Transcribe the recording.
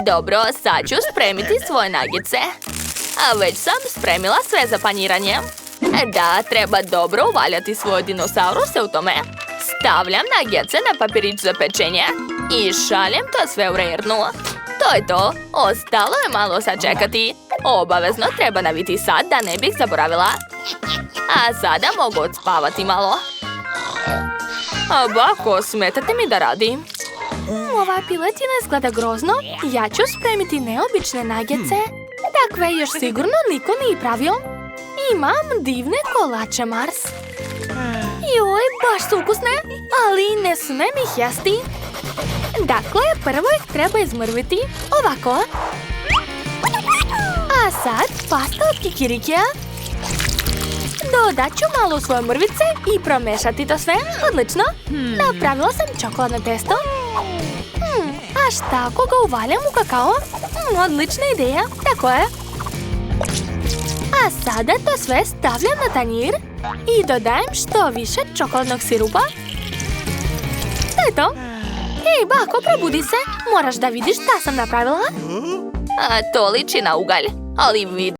Dobro, sad ću spremiti svoje nagice. A već sam spremila sve za paniranje. Da, treba dobro uvaljati svoje dinosauruse u tome. Stavljam nagice na papirić za pečenje i šaljem to sve u rernu. To je to. Ostalo je malo sačekati. Obavezno treba naviti sad da ne bih zaboravila. A sada mogu odspavati malo. A bako, smetate mi da radim. Ova piletina izgleda grozno. Ja ću spremiti neobične nagice. Takve još sigurno niko nije pravio. Imam divne kolače Mars. Joj, baš su ukusne, ali ne smem ih jesti. Dakle, prvo ih treba izmrviti, ovako. A sad pasta od kikirikija. Dodat ću malo svoje mrvice i promešati to sve. Odlično. Napravila sam čokoladno testo. A šta ako ga uvaljam u kakao? Odlična ideja, tako je. A sada to sve stavljam na tanjir i dodajem što više čokoladnog sirupa. To je to. Ej, bako, probudi se. Moraš da vidiš šta sam napravila. To liči na ugalj, ali vidi